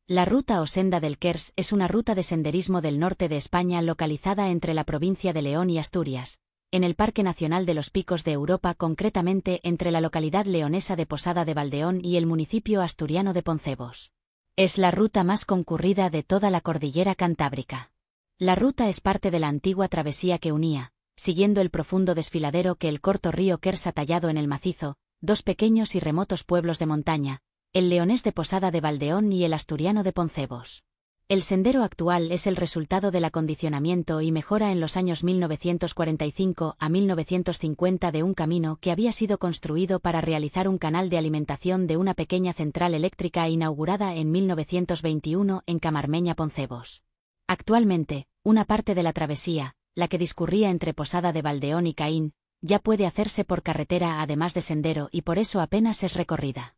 La ruta o senda del Kers es una ruta de senderismo del norte de España localizada entre la provincia de León y Asturias, en el Parque Nacional de los Picos de Europa, concretamente entre la localidad leonesa de Posada de Valdeón y el municipio asturiano de Poncebos. Es la ruta más concurrida de toda la cordillera cantábrica. La ruta es parte de la antigua travesía que unía, siguiendo el profundo desfiladero que el corto río Kers ha tallado en el macizo, dos pequeños y remotos pueblos de montaña, el leonés de Posada de Valdeón y el asturiano de Poncebos. El sendero actual es el resultado del acondicionamiento y mejora en los años 1945 a 1950 de un camino que había sido construido para realizar un canal de alimentación de una pequeña central eléctrica inaugurada en 1921 en Camarmeña, Poncebos. Actualmente, una parte de la travesía, la que discurría entre Posada de Valdeón y Caín, ya puede hacerse por carretera además de sendero y por eso apenas es recorrida.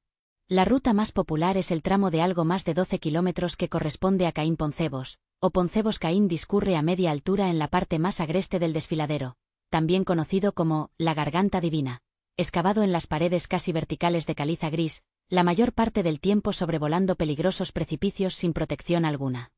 La ruta más popular es el tramo de algo más de 12 kilómetros que corresponde a Caín-Poncebos, o Poncebos-Caín. Discurre a media altura en la parte más agreste del desfiladero, también conocido como la Garganta Divina, excavado en las paredes casi verticales de caliza gris, la mayor parte del tiempo sobrevolando peligrosos precipicios sin protección alguna.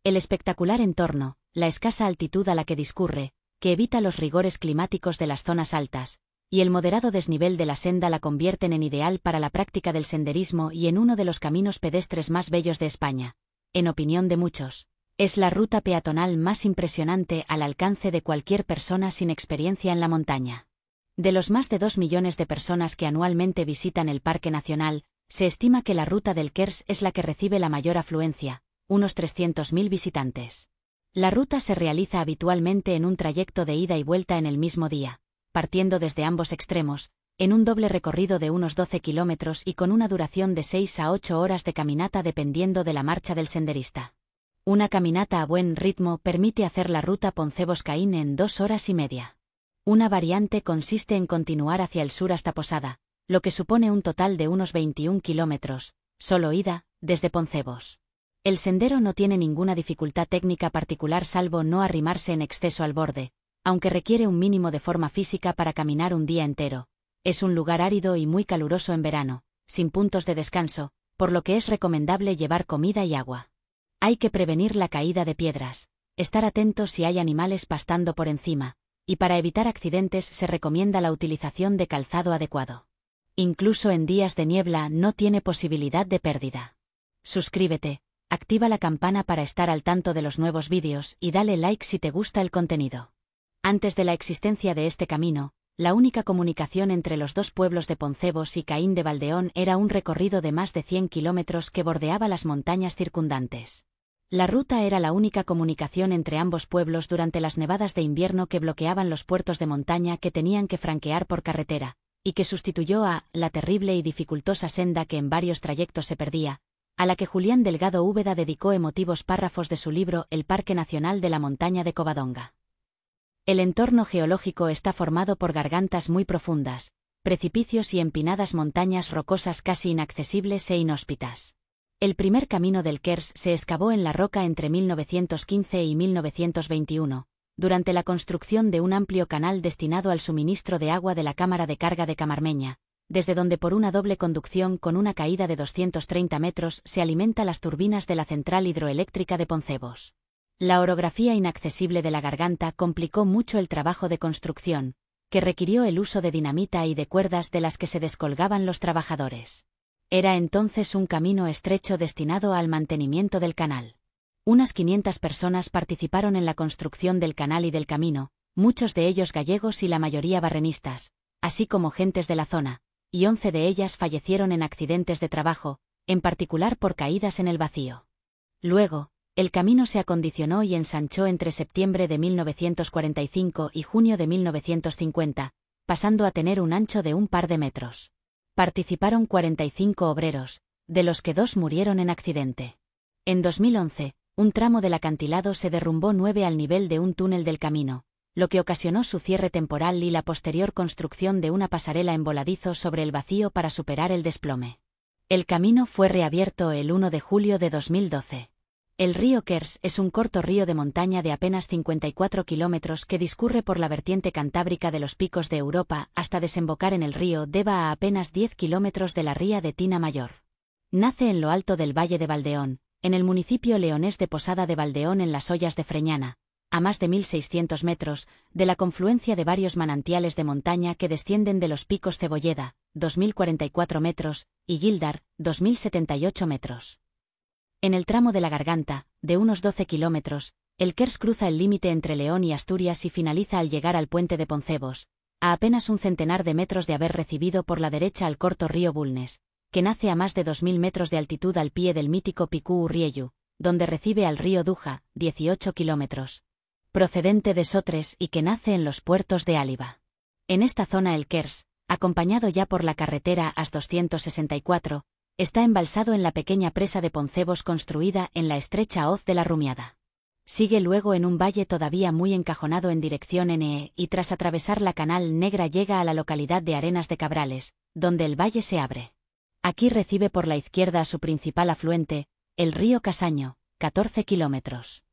El espectacular entorno, la escasa altitud a la que discurre, que evita los rigores climáticos de las zonas altas, y el moderado desnivel de la senda la convierten en ideal para la práctica del senderismo y en uno de los caminos pedestres más bellos de España. En opinión de muchos, es la ruta peatonal más impresionante al alcance de cualquier persona sin experiencia en la montaña. De los más de 2 millones de personas que anualmente visitan el Parque Nacional, se estima que la ruta del Kers es la que recibe la mayor afluencia, unos 300.000 visitantes. La ruta se realiza habitualmente en un trayecto de ida y vuelta en el mismo día, partiendo desde ambos extremos, en un doble recorrido de unos 12 kilómetros y con una duración de 6 a 8 horas de caminata dependiendo de la marcha del senderista. Una caminata a buen ritmo permite hacer la ruta Poncebos-Caín en 2 horas y media. Una variante consiste en continuar hacia el sur hasta Posada, lo que supone un total de unos 21 kilómetros, solo ida, desde Poncebos. El sendero no tiene ninguna dificultad técnica particular salvo no arrimarse en exceso al borde, aunque requiere un mínimo de forma física para caminar un día entero. Es un lugar árido y muy caluroso en verano, sin puntos de descanso, por lo que es recomendable llevar comida y agua. Hay que prevenir la caída de piedras, estar atentos si hay animales pastando por encima, y para evitar accidentes se recomienda la utilización de calzado adecuado. Incluso en días de niebla no tiene posibilidad de pérdida. Suscríbete, activa la campana para estar al tanto de los nuevos vídeos y dale like si te gusta el contenido. Antes de la existencia de este camino, la única comunicación entre los dos pueblos de Poncebos y Caín de Valdeón era un recorrido de más de 100 kilómetros que bordeaba las montañas circundantes. La ruta era la única comunicación entre ambos pueblos durante las nevadas de invierno que bloqueaban los puertos de montaña que tenían que franquear por carretera, y que sustituyó a la terrible y dificultosa senda que en varios trayectos se perdía, a la que Julián Delgado Úbeda dedicó emotivos párrafos de su libro El Parque Nacional de la Montaña de Covadonga. El entorno geológico está formado por gargantas muy profundas, precipicios y empinadas montañas rocosas casi inaccesibles e inhóspitas. El primer camino del Kers se excavó en la roca entre 1915 y 1921, durante la construcción de un amplio canal destinado al suministro de agua de la Cámara de Carga de Camarmeña, desde donde por una doble conducción con una caída de 230 metros se alimenta las turbinas de la central hidroeléctrica de Poncebos. La orografía inaccesible de la garganta complicó mucho el trabajo de construcción, que requirió el uso de dinamita y de cuerdas de las que se descolgaban los trabajadores. Era entonces un camino estrecho destinado al mantenimiento del canal. Unas 500 personas participaron en la construcción del canal y del camino, muchos de ellos gallegos y la mayoría barrenistas, así como gentes de la zona, y 11 de ellas fallecieron en accidentes de trabajo, en particular por caídas en el vacío. Luego, el camino se acondicionó y ensanchó entre septiembre de 1945 y junio de 1950, pasando a tener un ancho de un par de metros. Participaron 45 obreros, de los que 2 murieron en accidente. En 2011, un tramo del acantilado se derrumbó 9 al nivel de un túnel del camino, lo que ocasionó su cierre temporal y la posterior construcción de una pasarela en voladizo sobre el vacío para superar el desplome. El camino fue reabierto el 1 de julio de 2012. El río Kers es un corto río de montaña de apenas 54 kilómetros que discurre por la vertiente cantábrica de los Picos de Europa hasta desembocar en el río Deva a apenas 10 kilómetros de la ría de Tina Mayor. Nace en lo alto del Valle de Valdeón, en el municipio leonés de Posada de Valdeón en las Ollas de Freñana, a más de 1.600 metros, de la confluencia de varios manantiales de montaña que descienden de los picos Cebolleda, 2.044 metros, y Gildar, 2.078 metros. En el tramo de la Garganta, de unos 12 kilómetros, el Kers cruza el límite entre León y Asturias y finaliza al llegar al puente de Poncebos, a apenas un centenar de metros de haber recibido por la derecha al corto río Bulnes, que nace a más de 2.000 metros de altitud al pie del mítico Picú Urriellu, donde recibe al río Duja, 18 kilómetros, procedente de Sotres y que nace en los puertos de Áliva. En esta zona el Kers, acompañado ya por la carretera AS 264, está embalsado en la pequeña presa de Poncebos construida en la estrecha hoz de la Rumiada. Sigue luego en un valle todavía muy encajonado en dirección NE y tras atravesar la Canal Negra llega a la localidad de Arenas de Cabrales, donde el valle se abre. Aquí recibe por la izquierda a su principal afluente, el río Casaño, 14 kilómetros.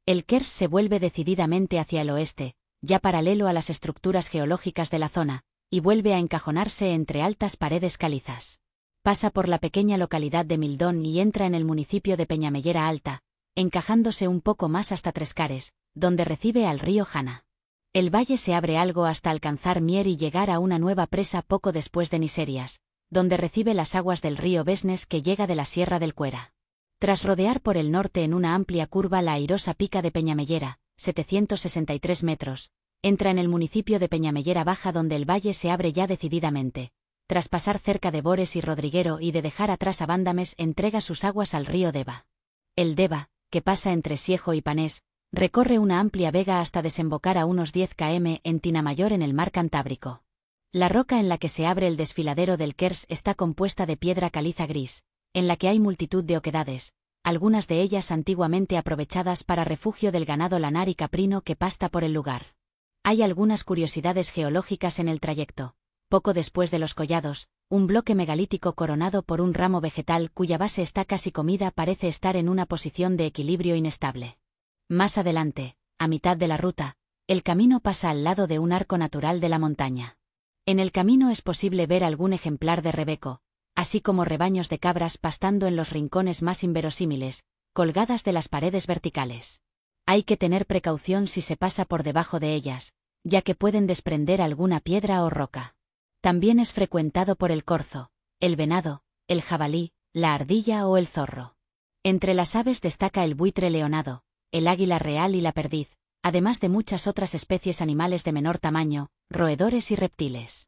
El Kers se vuelve decididamente hacia el oeste, ya paralelo a las estructuras geológicas de la zona, y vuelve a encajonarse entre altas paredes calizas. Pasa por la pequeña localidad de Mildón y entra en el municipio de Peñamellera Alta, encajándose un poco más hasta Trescares, donde recibe al río Jana. El valle se abre algo hasta alcanzar Mier y llegar a una nueva presa poco después de Niserias, donde recibe las aguas del río Besnes que llega de la Sierra del Cuera. Tras rodear por el norte en una amplia curva la airosa pica de Peñamellera, 763 metros, entra en el municipio de Peñamellera Baja donde el valle se abre ya decididamente. Tras pasar cerca de Bores y Rodriguero y de dejar atrás a Bándames entrega sus aguas al río Deva. El Deva, que pasa entre Siejo y Panés, recorre una amplia vega hasta desembocar a unos 10 km en Tinamayor en el mar Cantábrico. La roca en la que se abre el desfiladero del Kers está compuesta de piedra caliza gris, en la que hay multitud de oquedades, algunas de ellas antiguamente aprovechadas para refugio del ganado lanar y caprino que pasta por el lugar. Hay algunas curiosidades geológicas en el trayecto. Poco después de los collados, un bloque megalítico coronado por un ramo vegetal cuya base está casi comida parece estar en una posición de equilibrio inestable. Más adelante, a mitad de la ruta, el camino pasa al lado de un arco natural de la montaña. En el camino es posible ver algún ejemplar de rebeco, así como rebaños de cabras pastando en los rincones más inverosímiles, colgadas de las paredes verticales. Hay que tener precaución si se pasa por debajo de ellas, ya que pueden desprender alguna piedra o roca. También es frecuentado por el corzo, el venado, el jabalí, la ardilla o el zorro. Entre las aves destaca el buitre leonado, el águila real y la perdiz, además de muchas otras especies animales de menor tamaño, roedores y reptiles.